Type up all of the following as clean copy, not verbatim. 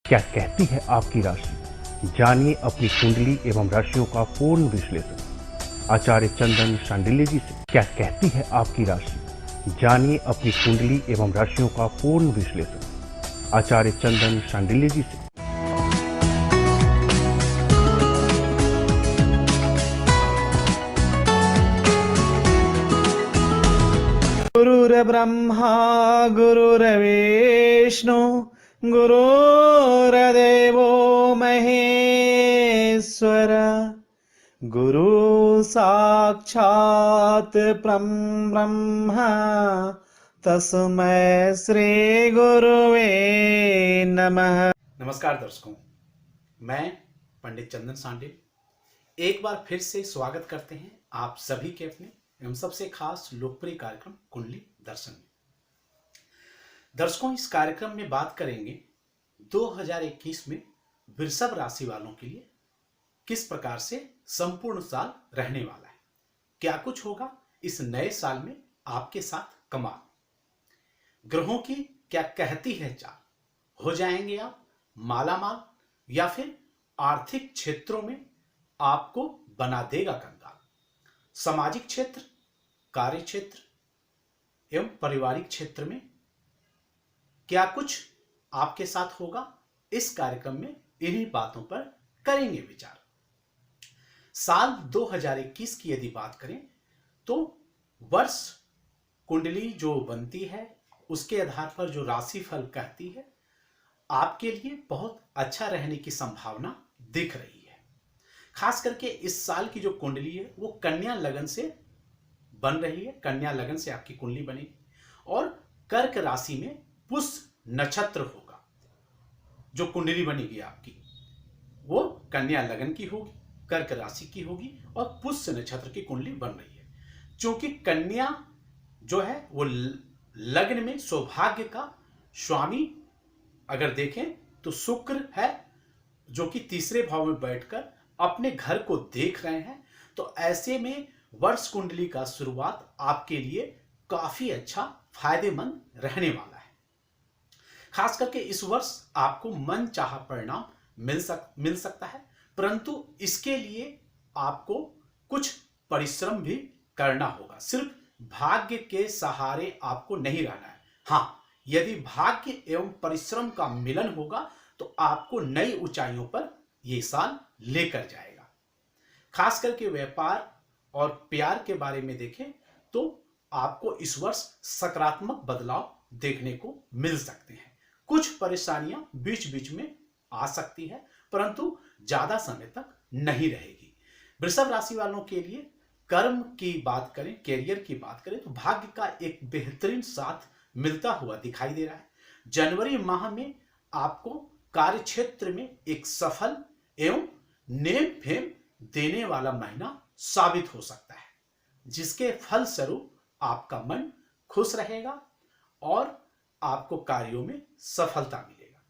क्या कहती है आपकी राशि? जानिए अपनी कुंडली एवं राशियों का पूर्ण विश्लेषण आचार्य चंदन शांडिल्य जी से। क्या कहती है आपकी राशि? जानिए अपनी कुंडली एवं राशियों का पूर्ण विश्लेषण आचार्य चंदन शांडिल्य जी से। गुरुर्ब्रह्मा गुरुर्विष्णु गुरुर्देवो महेश्वर गुरु साक्षात् परब्रह्म तस्मै श्री गुरुवे नमः। नमस्कार दर्शकों, मैं पंडित चंदन सांडिल एक बार फिर से स्वागत करते हैं आप सभी के अपने एवं सबसे खास लोकप्रिय कार्यक्रम कुंडली दर्शन में। दर्शकों, इस कार्यक्रम में बात करेंगे 2021 में वृषभ राशि वालों के लिए किस प्रकार से संपूर्ण साल रहने वाला है, क्या कुछ होगा इस नए साल में आपके साथ कमाल, ग्रहों की क्या कहती है चाल, हो जाएंगे आप मालामाल या फिर आर्थिक क्षेत्रों में आपको बना देगा कंगाल, सामाजिक क्षेत्र, कार्य क्षेत्र एवं पारिवारिक क्षेत्र में क्या कुछ आपके साथ होगा, इस कार्यक्रम में इन्हीं बातों पर करेंगे विचार। साल 2021 की यदि बात करें तो वर्ष कुंडली जो बनती है उसके आधार पर जो राशिफल कहती है आपके लिए बहुत अच्छा रहने की संभावना दिख रही है। खास करके इस साल की जो कुंडली है वो कन्या लगन से बन रही है, कन्या लगन से आपकी कुंडली बनेगी और कर्क राशि में पुष्य नक्षत्र होगा। जो कुंडली बनेगी आपकी वो कन्या लगन की होगी, कर्क राशि की होगी और पुष्य नक्षत्र की कुंडली बन रही है। क्योंकि कन्या जो है वो लग्न में सौभाग्य का स्वामी अगर देखें तो शुक्र है, जो कि तीसरे भाव में बैठकर अपने घर को देख रहे हैं। तो ऐसे में वर्ष कुंडली का शुरुआत आपके लिए काफी अच्छा फायदेमंद रहने वाला है। खास करके इस वर्ष आपको मन चाहा परिणाम मिल सकता है, परंतु इसके लिए आपको कुछ परिश्रम भी करना होगा। सिर्फ भाग्य के सहारे आपको नहीं रहना है। हाँ, यदि भाग्य एवं परिश्रम का मिलन होगा तो आपको नई ऊंचाइयों पर यह साल लेकर जाएगा। खास करके व्यापार और प्यार के बारे में देखें तो आपको इस वर्ष सकारात्मक बदलाव देखने को मिल सकते हैं। कुछ परेशानियां बीच बीच में आ सकती है, परंतु ज्यादा समय तक नहीं रहेगी। वृषभ राशि वालों के लिए कर्म की बात करें, कैरियर की बात करें तो भाग्य का एक बेहतरीन साथ मिलता हुआ दिखाई दे रहा है। जनवरी माह में आपको कार्य क्षेत्र में एक सफल एवं नेम फेम देने वाला महीना साबित हो सकता है, जिसके फलस्वरूप आपका मन खुश रहेगा और आपको कार्यों में सफलता मिलेगा।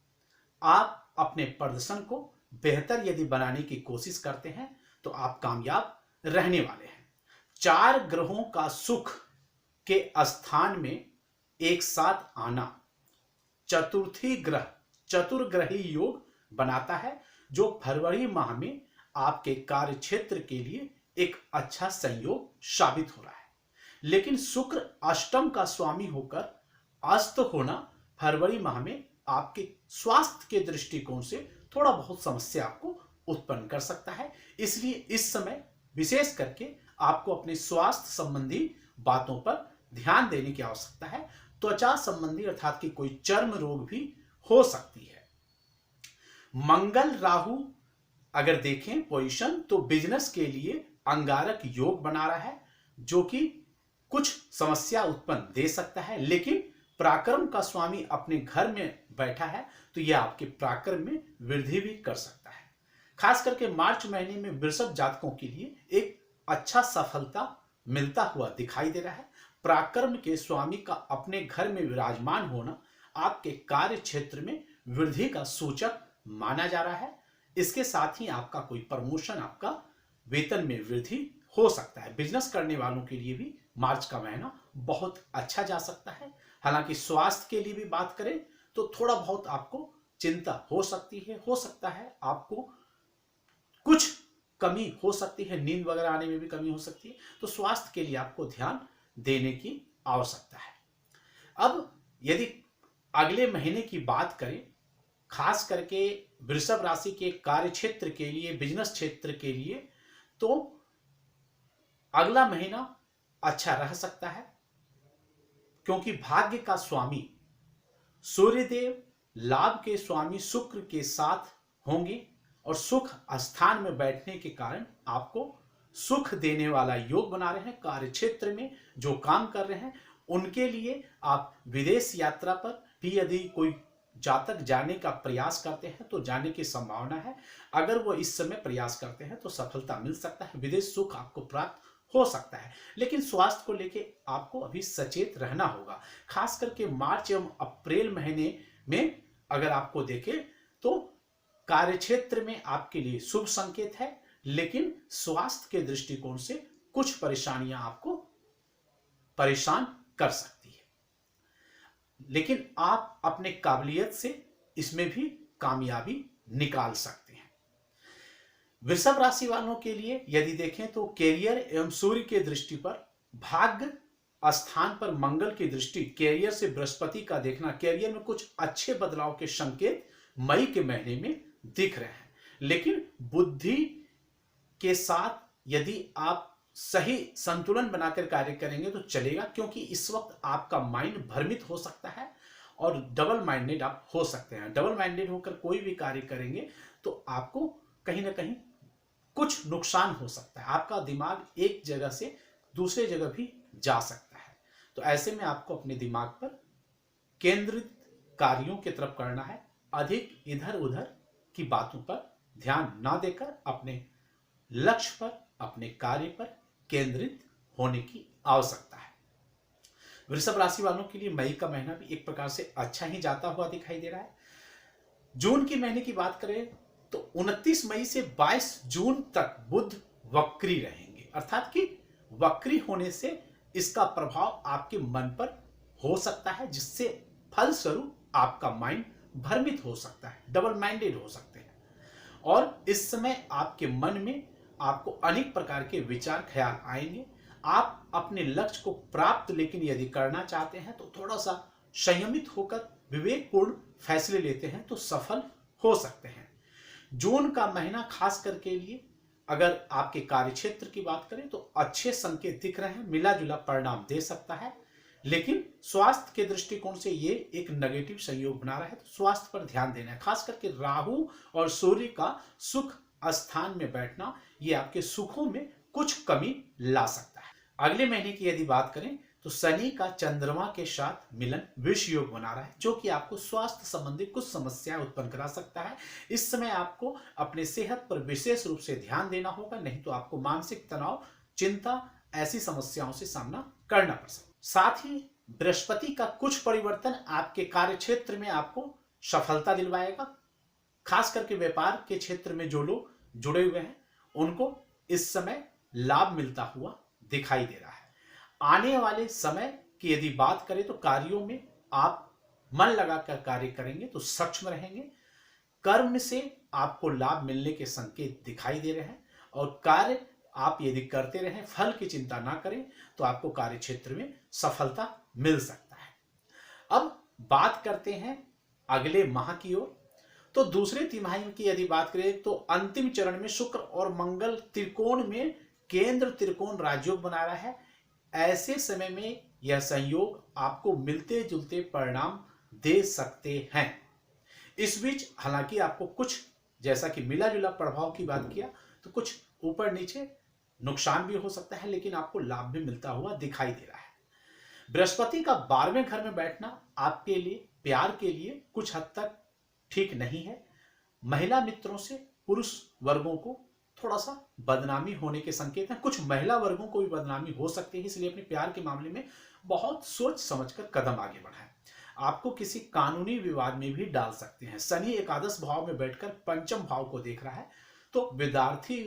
आप अपने प्रदर्शन को बेहतर यदि बनाने की कोशिश करते हैं तो आप कामयाब रहने वाले हैं। 4 ग्रहों का सुख के स्थान में एक साथ आना चतुर्थी ग्रह चतुर्ग्रही योग बनाता है, जो फरवरी माह में आपके कार्य क्षेत्र के लिए एक अच्छा संयोग साबित हो रहा है। लेकिन शुक्र अष्टम का स्वामी होकर अस्त होना फरवरी माह में आपके स्वास्थ्य के दृष्टिकोण से थोड़ा बहुत समस्या आपको उत्पन्न कर सकता है। इसलिए इस समय विशेष करके आपको अपने स्वास्थ्य संबंधी बातों पर ध्यान देने की आवश्यकता है। त्वचा संबंधी अर्थात कि कोई चर्म रोग भी हो सकती है। मंगल राहु अगर देखें पोजीशन तो बिजनेस के लिए अंगारक योग बना रहा है, जो कि कुछ समस्या उत्पन्न दे सकता है। लेकिन पराक्रम का स्वामी अपने घर में बैठा है तो यह आपके पराक्रम में वृद्धि भी कर सकता है। खास करके मार्च महीने में वृषभ जातकों के लिए एक अच्छा सफलता मिलता हुआ दिखाई दे रहा है। पराक्रम के स्वामी का अपने घर में विराजमान होना आपके कार्य क्षेत्र में वृद्धि का सूचक माना जा रहा है। इसके साथ ही आपका कोई प्रमोशन, आपका वेतन में वृद्धि हो सकता है। बिजनेस करने वालों के लिए भी मार्च का महीना बहुत अच्छा जा सकता है। हालांकि स्वास्थ्य के लिए भी बात करें तो थोड़ा बहुत आपको चिंता हो सकती है, हो सकता है आपको कुछ कमी हो सकती है, नींद वगैरह आने में भी कमी हो सकती है। तो स्वास्थ्य के लिए आपको ध्यान देने की आवश्यकता है। अब यदि अगले महीने की बात करें, खास करके वृषभ राशि के कार्य क्षेत्र के लिए, बिजनेस क्षेत्र के लिए, तो अगला महीना अच्छा रह सकता है, क्योंकि भाग्य का स्वामी सूर्यदेव लाभ के स्वामी शुक्र के साथ होंगे और सुख स्थान में बैठने के कारण आपको सुख देने वाला योग बना रहे हैं। कार्य क्षेत्र में जो काम कर रहे हैं उनके लिए आप विदेश यात्रा पर भी यदि कोई जातक जाने का प्रयास करते हैं तो जाने की संभावना है। अगर वो इस समय प्रयास करते हैं तो सफलता मिल सकता है, विदेश सुख आपको प्राप्त हो सकता है। लेकिन स्वास्थ्य को लेके आपको अभी सचेत रहना होगा। खास करके मार्च एवं अप्रैल महीने में अगर आपको देखें तो कार्य क्षेत्र में आपके लिए शुभ संकेत है, लेकिन स्वास्थ्य के दृष्टिकोण से कुछ परेशानियां आपको परेशान कर सकती है, लेकिन आप अपने काबिलियत से इसमें भी कामयाबी निकाल सकते हैं। वृषभ राशि वालों के लिए यदि देखें तो कैरियर एवं सूर्य के दृष्टि पर, भाग्य स्थान पर मंगल की दृष्टि, कैरियर से बृहस्पति का देखना, कैरियर में कुछ अच्छे बदलाव के संकेत मई के महीने में दिख रहे हैं। लेकिन बुद्धि के साथ यदि आप सही संतुलन बनाकर कार्य करेंगे तो चलेगा, क्योंकि इस वक्त आपका माइंड भ्रमित हो सकता है और डबल माइंडेड आप हो सकते हैं। डबल माइंडेड होकर कोई भी कार्य करेंगे तो आपको कहीं ना कहीं कुछ नुकसान हो सकता है। आपका दिमाग एक जगह से दूसरे जगह भी जा सकता है। तो ऐसे में आपको अपने दिमाग पर केंद्रित कार्यों की तरफ करना है, अधिक इधर उधर की बातों पर ध्यान ना देकर अपने लक्ष्य पर, अपने कार्य पर केंद्रित होने की आवश्यकता है। वृषभ राशि वालों के लिए मई का महीना भी एक प्रकार से अच्छा ही जाता हुआ दिखाई दे रहा है। जून के महीने की बात करें तो 29 मई से 22 जून तक बुध वक्री रहेंगे, अर्थात कि वक्री होने से इसका प्रभाव आपके मन पर हो सकता है, जिससे फलस्वरूप आपका माइंड भ्रमित हो सकता है, डबल माइंडेड हो सकते हैं। और इस समय आपके मन में आपको अनेक प्रकार के विचार ख्याल आएंगे। आप अपने लक्ष्य को प्राप्त लेकिन यदि करना चाहते हैं तो थोड़ा सा संयमित होकर विवेकपूर्ण फैसले लेते हैं तो सफल हो सकते हैं। जून का महीना खास करके लिए अगर आपके कार्य क्षेत्र की बात करें तो अच्छे संकेत दिख रहे हैं, मिला जुला परिणाम दे सकता है, लेकिन स्वास्थ्य के दृष्टिकोण से ये एक नेगेटिव संयोग बना रहा है। तो स्वास्थ्य पर ध्यान देना है। खास करके राहु और सूर्य का सुख स्थान में बैठना ये आपके सुखों में कुछ कमी ला सकता है। अगले महीने की यदि बात करें तो शनि का चंद्रमा के साथ मिलन विष योग बना रहा है, जो कि आपको स्वास्थ्य संबंधी कुछ समस्याएं उत्पन्न करा सकता है। इस समय आपको अपने सेहत पर विशेष रूप से ध्यान देना होगा, नहीं तो आपको मानसिक तनाव, चिंता, ऐसी समस्याओं से सामना करना पड़ सकता है। साथ ही बृहस्पति का कुछ परिवर्तन आपके कार्य क्षेत्र में आपको सफलता दिलवाएगा। खास करके व्यापार के क्षेत्र में जो लोग जुड़े हुए हैं उनको इस समय लाभ मिलता हुआ दिखाई दे रहा है। आने वाले समय की यदि बात करें तो कार्यों में आप मन लगाकर कार्य करेंगे तो सक्षम रहेंगे। कर्म से आपको लाभ मिलने के संकेत दिखाई दे रहे हैं और कार्य आप यदि करते रहें, फल की चिंता ना करें तो आपको कार्य क्षेत्र में सफलता मिल सकता है। अब बात करते हैं अगले माह की ओर। तो दूसरे तिमाही की यदि बात करें तो अंतिम चरण में शुक्र और मंगल त्रिकोण में केंद्र त्रिकोण राजयोग बना रहा है। ऐसे समय में यह संयोग आपको मिलते जुलते परिणाम दे सकते हैं। इस बीच हालांकि आपको कुछ, जैसा कि मिला जुला प्रभाव की बात किया, तो कुछ ऊपर नीचे नुकसान भी हो सकता है, लेकिन आपको लाभ भी मिलता हुआ दिखाई दे रहा है। बृहस्पति का 12वें घर में बैठना आपके लिए, प्यार के लिए कुछ हद तक ठीक नहीं है। महिला मित्रों से पुरुष वर्गों को थोड़ा सा बदनामी होने के संकेत हैं। कुछ महिला वर्गों को भी बदनामी हो सकती है, इसलिए अपने प्यार के मामले में बहुत सोच समझकर कदम आगे बढ़ाएं। आपको किसी कानूनी विवाद में भी डाल सकते हैं। शनि एकादश भाव में बैठकर पंचम भाव को देख रहा है, तो विद्यार्थी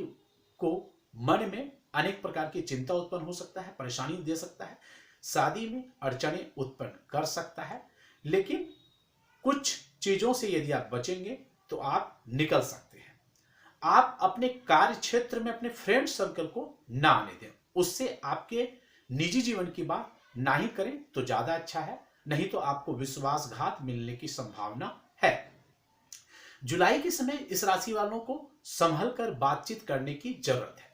को मन में अनेक प्रकार की चिंता उत्पन्न हो सकता है, परेशानी दे सकता है, शादी में अड़चने उत्पन्न कर सकता है। लेकिन कुछ चीजों से यदि आप बचेंगे तो आप निकल सकते हैं। आप अपने कार्य क्षेत्र में अपने फ्रेंड सर्कल को ना आने दें, उससे आपके निजी जीवन की बात ना ही करें तो ज्यादा अच्छा है, नहीं तो आपको विश्वासघात मिलने की संभावना है। जुलाई के समय इस राशि वालों को संभल कर बातचीत करने की जरूरत है।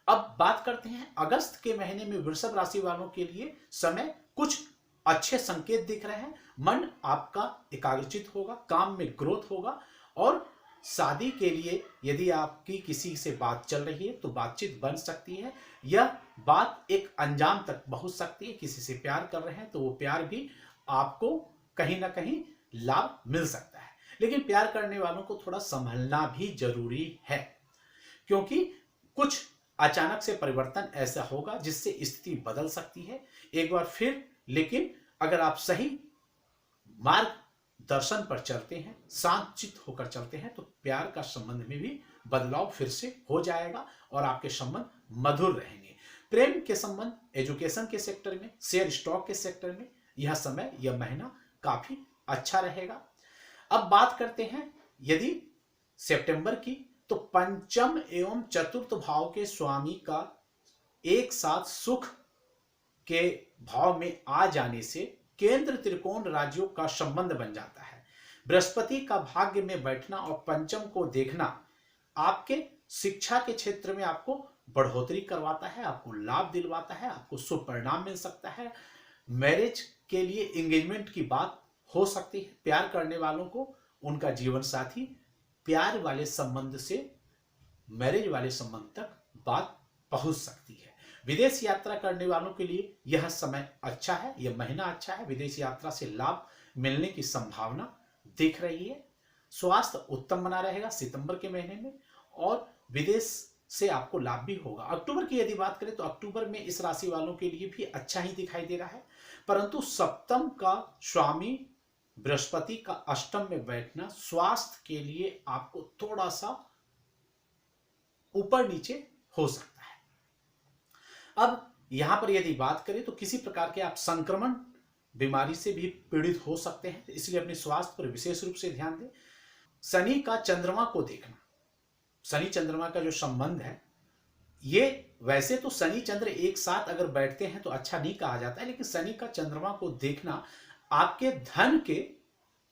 अब बात करते हैं अगस्त के महीने में वृषभ राशि वालों के लिए समय कुछ अच्छे संकेत दिख रहे हैं। मन आपका एकाग्रचित होगा, काम में ग्रोथ होगा और शादी के लिए यदि आपकी किसी से बात चल रही है तो बातचीत बन सकती है। यह बात एक अंजाम तक पहुंच सकती है। किसी से प्यार कर रहे हैं तो वो प्यार भी आपको कहीं ना कहीं लाभ मिल सकता है, लेकिन प्यार करने वालों को थोड़ा संभलना भी जरूरी है, क्योंकि कुछ अचानक से परिवर्तन ऐसा होगा जिससे स्थिति बदल सकती है एक बार फिर। लेकिन अगर आप सही मार्ग दर्शन पर चलते हैं, शांतचित्त होकर चलते हैं, तो प्यार का संबंध में भी बदलाव फिर से हो जाएगा और आपके संबंध मधुर रहेंगे। प्रेम के संबंध, एजुकेशन के सेक्टर में, शेयर स्टॉक के सेक्टर में यह समय, यह महीना काफी अच्छा रहेगा। अब बात करते हैं यदि सितंबर की, तो पंचम एवं चतुर्थ भाव के स्वामी का एक साथ सुख के भाव में आ जाने से केंद्र त्रिकोण राज्यों का संबंध बन जाता है। बृहस्पति का भाग्य में बैठना और पंचम को देखना आपके शिक्षा के क्षेत्र में आपको बढ़ोतरी करवाता है, आपको लाभ दिलवाता है, आपको शुभ परिणाम मिल सकता है। मैरिज के लिए एंगेजमेंट की बात हो सकती है। प्यार करने वालों को उनका जीवन साथी प्यार वाले संबंध से मैरिज वाले संबंध तक बात पहुंच सकती है। विदेश यात्रा करने वालों के लिए यह समय अच्छा है, यह महीना अच्छा है। विदेश यात्रा से लाभ मिलने की संभावना दिख रही है। स्वास्थ्य उत्तम बना रहेगा सितंबर के महीने में और विदेश से आपको लाभ भी होगा। अक्टूबर की यदि बात करें तो अक्टूबर में इस राशि वालों के लिए भी अच्छा ही दिखाई दे रहा है, परंतु सप्तम का स्वामी बृहस्पति का अष्टम में बैठना स्वास्थ्य के लिए आपको थोड़ा सा ऊपर नीचे हो सकता है। अब यहां पर यदि बात करें तो किसी प्रकार के आप संक्रमण बीमारी से भी पीड़ित हो सकते हैं, इसलिए अपने स्वास्थ्य पर विशेष रूप से ध्यान दें। शनि का चंद्रमा को देखना, शनि चंद्रमा का जो संबंध है, ये वैसे तो शनि चंद्र एक साथ अगर बैठते हैं तो अच्छा नहीं कहा जाता है, लेकिन शनि का चंद्रमा को देखना आपके धन के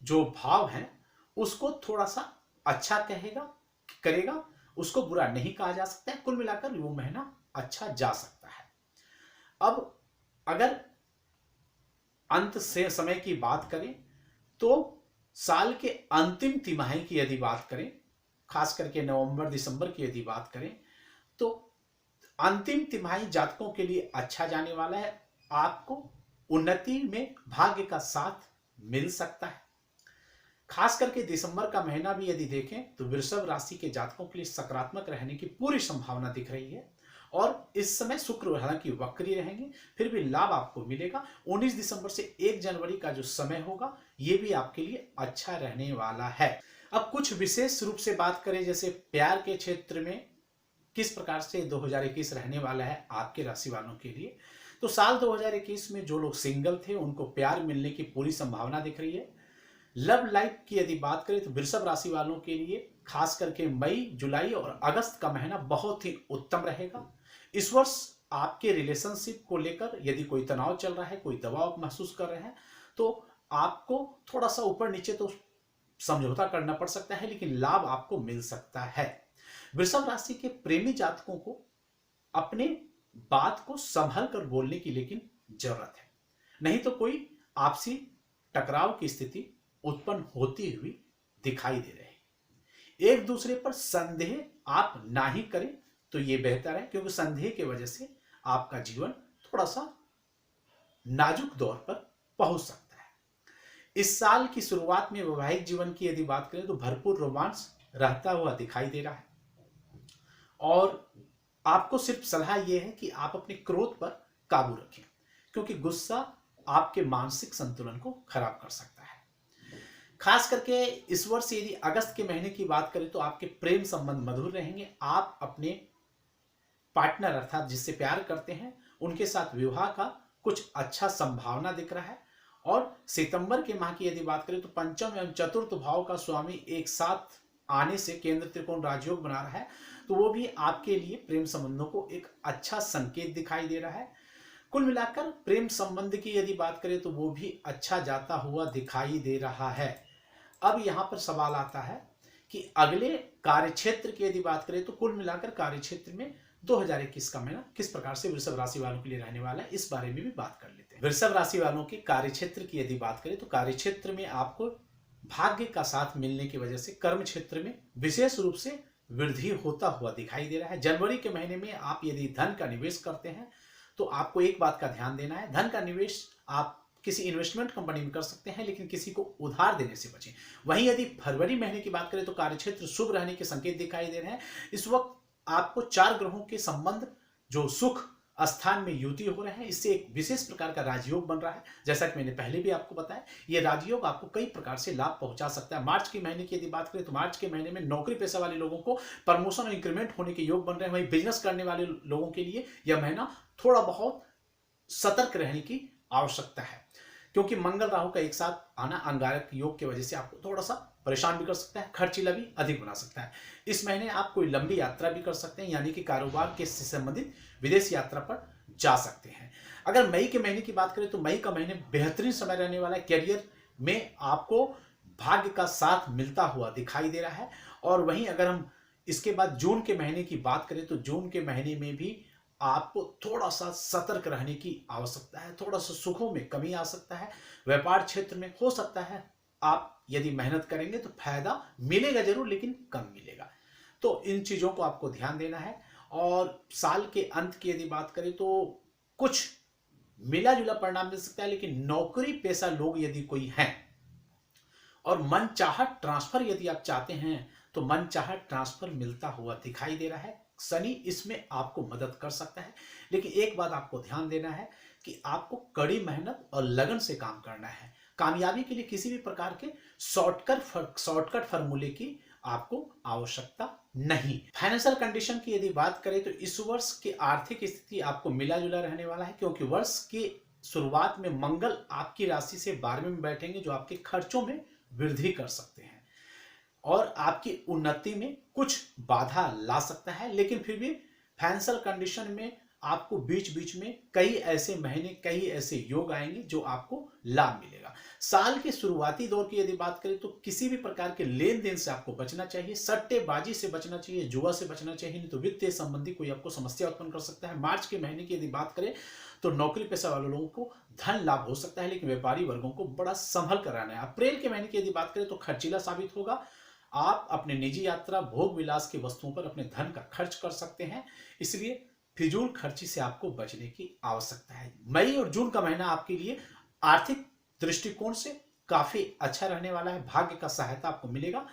जो भाव हैं उसको थोड़ा सा अच्छा करेगा, उसको बुरा नहीं कहा जा सकता है। कुल मिलाकर वो महीना अच्छा जा सकता है। अब अगर अंत से समय की बात करें तो साल के अंतिम तिमाही की यदि बात करें, खास करके नवंबर दिसंबर की यदि बात करें, तो अंतिम तिमाही जातकों के लिए अच्छा जाने वाला है। आपको उन्नति में भाग्य का साथ मिल सकता है। खास करके दिसंबर का महीना भी यदि देखें तो वृषभ राशि के जातकों के लिए सकारात्मक रहने की पूरी संभावना दिख रही है और इस समय शुक्र हालांकि वक्री रहेंगे, फिर भी लाभ आपको मिलेगा। 19 दिसंबर से 1 जनवरी का जो समय होगा ये भी आपके लिए अच्छा रहने वाला है। अब कुछ विशेष रूप से बात करें, जैसे प्यार के क्षेत्र में किस प्रकार से 2021 रहने वाला है आपके राशि वालों के लिए, तो साल 2021 में जो लोग सिंगल थे उनको प्यार मिलने की पूरी संभावना दिख रही है। लव लाइफ की यदि बात करें तो वृषभ राशि वालों के लिए खास करके मई, जुलाई और अगस्त का महीना बहुत ही उत्तम रहेगा। इस वर्ष आपके रिलेशनशिप को लेकर यदि कोई तनाव चल रहा है, कोई दबाव महसूस कर रहे हैं, तो आपको थोड़ा सा ऊपर नीचे तो समझौता करना पड़ सकता है, लेकिन लाभ आपको मिल सकता है। वृषभ राशि के प्रेमी जातकों को अपने बात को संभल कर बोलने की लेकिन जरूरत है, नहीं तो कोई आपसी टकराव की स्थिति उत्पन्न होती हुई दिखाई दे रही है। एक दूसरे पर संदेह आप ना ही करें तो यह बेहतर है, क्योंकि संदेह की वजह से आपका जीवन थोड़ा सा नाजुक दौर पर पहुंच सकता है। इस साल की शुरुआत में वैवाहिक जीवन की यदि बात करें तो भरपूर रोमांस रहता हुआ दिखाई दे रहा है और आपको सिर्फ सलाह यह है कि आप अपने क्रोध पर काबू रखें, क्योंकि गुस्सा आपके मानसिक संतुलन को खराब कर सकता है। खास करके इस वर्ष यदि अगस्त के महीने की बात करें तो आपके प्रेम संबंध मधुर रहेंगे। आप अपने पार्टनर अर्थात जिससे प्यार करते हैं उनके साथ विवाह का कुछ अच्छा संभावना दिख रहा है और सितंबर के माह की यदि बात करें तो पंचम एवं चतुर्थ भाव का स्वामी एक साथ आने से केंद्र त्रिकोण राजयोग बना रहा है, तो वो भी आपके लिए प्रेम संबंधों को एक अच्छा संकेत दिखाई दे रहा है। कुल मिलाकर प्रेम संबंध की यदि बात करें तो वो भी अच्छा जाता हुआ दिखाई दे रहा है। अब यहाँ पर सवाल आता है कि अगले कार्यक्षेत्र की यदि बात करें तो कुल मिलाकर कार्यक्षेत्र में 2021 का महीना किस प्रकार से वृषभ राशि वालों के लिए रहने वाला है, इस बारे में भी बात कर लेते हैं। वृषभ राशि वालों के कार्यक्षेत्र की यदि बात करें तो कार्यक्षेत्र में आपको भाग्य का साथ मिलने की वजह से कर्म क्षेत्र में विशेष रूप से वृद्धि होता हुआ दिखाई दे रहा है। जनवरी के महीने में आप यदि धन का निवेश करते हैं तो आपको एक बात का ध्यान देना है, धन का निवेश आप किसी इन्वेस्टमेंट कंपनी में कर सकते हैं, लेकिन किसी को उधार देने से बचें। वहीं यदि फरवरी महीने की बात करें तो कार्यक्षेत्र शुभ रहने के संकेत दिखाई दे रहे हैं। इस वक्त आपको 4 ग्रहों के संबंध जो सुख स्थान में युति हो रहे हैं, इससे एक विशेष प्रकार का राजयोग बन रहा है। जैसा कि मैंने पहले भी आपको बताया, ये राजयोग आपको कई प्रकार से लाभ पहुंचा सकता है। मार्च के महीने की यदि बात करें तो मार्च के महीने में नौकरी पेशा वाले लोगों को प्रमोशन और इंक्रीमेंट होने के योग बन रहे हैं। वहीं बिजनेस करने वाले लोगों के लिए यह महीना थोड़ा बहुत सतर्क रहने की आवश्यकता है, क्योंकि मंगल राहु का एक साथ आना अंगारक योग की वजह से आपको थोड़ा सा परेशान भी कर सकता है, खर्चीला भी अधिक बना सकता है। इस महीने आप कोई लंबी यात्रा भी कर सकते हैं, यानी कि कारोबार के संबंधित विदेश यात्रा पर जा सकते हैं। अगर मई के महीने की बात करें तो मई का महीने बेहतरीन समय रहने वाला है। करियर में आपको भाग्य का साथ मिलता हुआ दिखाई दे रहा है। और वहीं अगर हम इसके बाद जून के महीने की बात करें तो जून के महीने में भी आपको थोड़ा सा सतर्क रहने की आवश्यकता है, थोड़ा सा सुखों में कमी आ सकता है। व्यापार क्षेत्र में हो सकता है आप यदि मेहनत करेंगे तो फायदा मिलेगा जरूर, लेकिन कम मिलेगा। तो इन चीजों को आपको ध्यान देना है। और साल के अंत की यदि बात करें तो कुछ मिला जुला परिणाम मिल सकता है, लेकिन नौकरी पेशा लोग यदि कोई हैं और मनचाहा ट्रांसफर यदि आप चाहते हैं तो मनचाहा ट्रांसफर मिलता हुआ दिखाई दे रहा है। शनि इसमें आपको मदद कर सकता है, लेकिन एक बात आपको ध्यान देना है कि आपको कड़ी मेहनत और लगन से काम करना है। कामयाबी के लिए किसी भी प्रकार के शॉर्टकट फॉर्मूले की आपको आवश्यकता नहीं। फाइनेंशियल कंडीशन की यदि बात करें तो इस वर्ष की आर्थिक स्थिति आपको मिला जुला रहने वाला है, क्योंकि वर्ष की शुरुआत में मंगल आपकी राशि से 12वें में बैठेंगे, जो आपके खर्चों में वृद्धि कर सकते हैं और आपकी उन्नति में कुछ बाधा ला सकता है। लेकिन फिर भी फाइनेंशियल कंडीशन में आपको बीच बीच में कई ऐसे महीने, कई ऐसे योग आएंगे जो आपको लाभ मिलेगा। साल के शुरुआती दौर की यदि बात करें तो किसी भी प्रकार के लेन देन से आपको बचना चाहिए, सट्टेबाजी से बचना चाहिए, जुआ से बचना चाहिए, नहीं तो वित्तीय संबंधी कोई आपको समस्या उत्पन्न कर सकता है। मार्च के महीने की यदि बात करें तो नौकरी पेशा वाले लोगों को धन लाभ हो सकता है, लेकिन व्यापारी वर्गों को बड़ा संभल कर रहना है। अप्रैल के महीने की यदि बात करें तो खर्चीला साबित होगा। आप अपने निजी यात्रा, भोग विलास की वस्तुओं पर अपने धन का खर्च कर सकते हैं, इसलिए फिजूल खर्ची से आपको बचने की आवश्यकता है। मई और जून का महीना आपके लिए आर्थिक दृष्टिकोण से काफी अच्छा रहने वाला है। भाग्य का सहायता आपको मिलेगा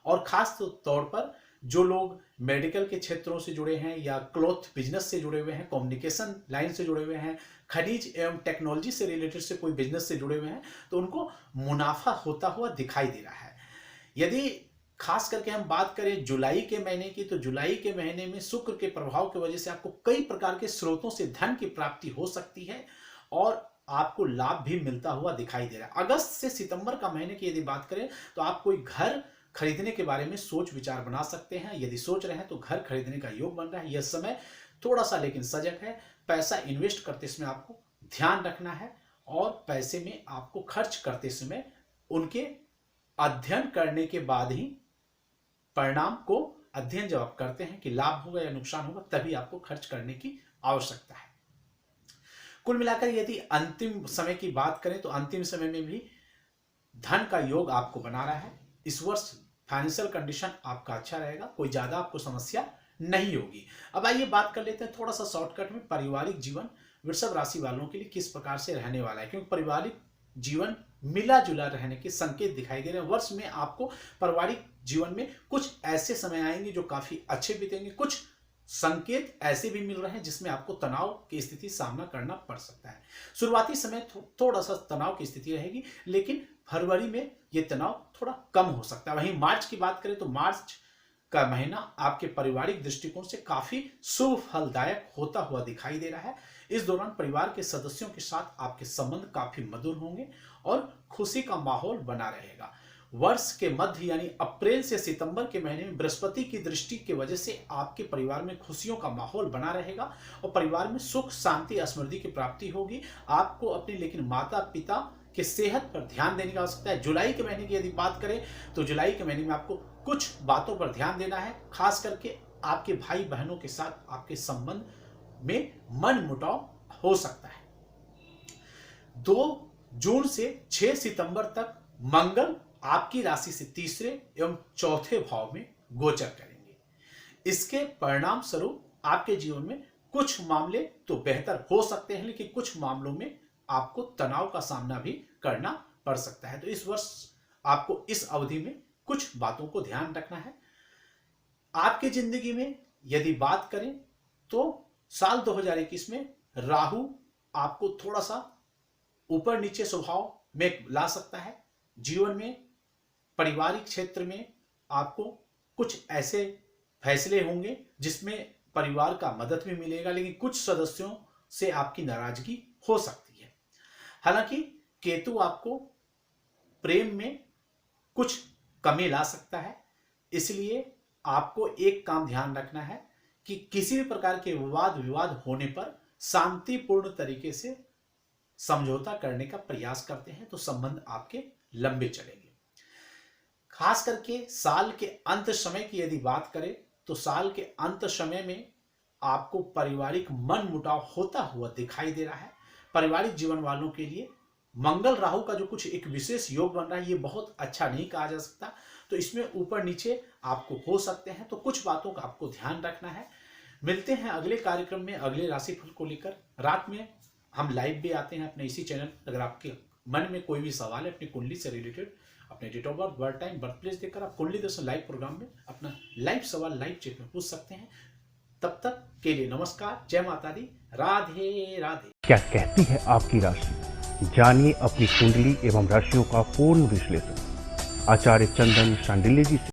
और खास तौर पर जो लोग मेडिकल के क्षेत्रों से जुड़े हैं या क्लॉथ बिजनेस से जुड़े हुए हैं, कम्युनिकेशन लाइन से जुड़े हुए हैं, खनिज एवं टेक्नोलॉजी से रिलेटेड से कोई बिजनेस से जुड़े हुए हैं, तो उनको मुनाफा होता हुआ दिखाई दे रहा है। यदि खास करके हम बात करें जुलाई के महीने की, तो जुलाई के महीने में शुक्र के प्रभाव की वजह से आपको कई प्रकार के स्रोतों से धन की प्राप्ति हो सकती है और आपको लाभ भी मिलता हुआ दिखाई दे रहा है। अगस्त से सितंबर का महीने की यदि बात करें तो आप कोई घर खरीदने के बारे में सोच विचार बना सकते हैं। यदि सोच रहे हैं तो घर खरीदने का योग बन रहा है। यह समय थोड़ा सा लेकिन सजग है। पैसा इन्वेस्ट करते समय आपको ध्यान रखना है और पैसे में आपको खर्च करते समय उनके अध्ययन करने के बाद ही परिणाम को अध्ययन जब आप करते हैं कि लाभ होगा या नुकसान होगा, तभी आपको खर्च करने की आवश्यकता है। कुल मिलाकर यदि अंतिम समय की बात करें तो अंतिम समय में भी धन का योग आपको बना रहा है। इस वर्ष फाइनेंशियल कंडीशन आपका अच्छा रहेगा, कोई ज्यादा आपको समस्या नहीं होगी। अब आइए बात कर लेते हैं थोड़ा सा शॉर्टकट में पारिवारिक जीवन वृषभ राशि वालों के लिए किस प्रकार से रहने वाला है, क्योंकि पारिवारिक जीवन मिला जुला रहने के संकेत दिखाई दे रहे हैं। वर्ष में आपको पारिवारिक जीवन में कुछ ऐसे समय आएंगे जो काफी अच्छे बीतेंगे। कुछ संकेत ऐसे भी मिल रहे हैं जिसमें आपको तनाव की स्थिति सामना करना पड़ सकता है। शुरुआती समय थोड़ा सा तनाव की स्थिति रहेगी, लेकिन फरवरी में यह तनाव थोड़ा कम हो सकता है। वहीं मार्च की बात करें तो मार्च का महीना आपके पारिवारिक दृष्टिकोण से काफी शुभ फलदायक होता हुआ दिखाई दे रहा है। इस दौरान परिवार के सदस्यों के साथ आपके संबंध काफी मधुर होंगे और खुशी का माहौल बना रहेगा। वर्ष के मध्य यानी अप्रैल से सितंबर के महीने में बृहस्पति की दृष्टि की वजह से आपके परिवार में खुशियों का माहौल बना रहेगा और परिवार में सुख शांति समृद्धि की प्राप्ति होगी। आपको अपनी लेकिन माता पिता के सेहत पर ध्यान देने की आवश्यकता है। जुलाई के महीने की यदि बात करें तो जुलाई के महीने में आपको कुछ बातों पर ध्यान देना है, खास करके आपके भाई बहनों के साथ आपके संबंध में मन मुटाव हो सकता है। 2 जून से 6 सितंबर तक मंगल आपकी राशि से तीसरे एवं चौथे भाव में गोचर करेंगे। इसके परिणाम स्वरूप आपके जीवन में कुछ मामले तो बेहतर हो सकते हैं, लेकिन कुछ मामलों में आपको तनाव का सामना भी करना पड़ सकता है। तो इस वर्ष आपको इस अवधि में कुछ बातों को ध्यान रखना है। आपकी जिंदगी में यदि बात करें तो साल 2021 में राहु आपको थोड़ा सा ऊपर नीचे स्वभाव में ला सकता है। जीवन में पारिवारिक क्षेत्र में आपको कुछ ऐसे फैसले होंगे जिसमें परिवार का मदद भी मिलेगा, लेकिन कुछ सदस्यों से आपकी नाराजगी हो सकती है। हालांकि केतु आपको प्रेम में कुछ कमी ला सकता है, इसलिए आपको एक काम ध्यान रखना है कि किसी भी प्रकार के वाद विवाद होने पर शांतिपूर्ण तरीके से समझौता करने का प्रयास करते हैं तो संबंध आपके लंबे चलेंगे। खास करके साल के अंत समय की यदि बात करें तो साल के अंत समय में आपको पारिवारिक मन मुटाव होता हुआ दिखाई दे रहा है। पारिवारिक जीवन वालों के लिए मंगल राहु का जो कुछ एक विशेष योग बन रहा है, ये बहुत अच्छा नहीं कहा जा सकता, तो इसमें ऊपर नीचे आपको हो सकते हैं, तो कुछ बातों का आपको ध्यान रखना है। मिलते हैं अगले कार्यक्रम में अगले राशिफल को लेकर। रात में हम लाइव भी आते हैं अपने इसी चैनल। अगर आपके मन में कोई भी सवाल है अपनी कुंडली से रिलेटेड, अपने date of birth, birth time, birth place देकर आप कुंडली दर्शन लाइव प्रोग्राम में अपना लाइव सवाल लाइव चैट में पूछ सकते हैं। तब तक के लिए नमस्कार, जय माता दी, राधे राधे। क्या कहती है आपकी राशि, जानिए अपनी कुंडली एवं राशियों का पूर्ण विश्लेषण आचार्य चंदन शांडिल्य जी से।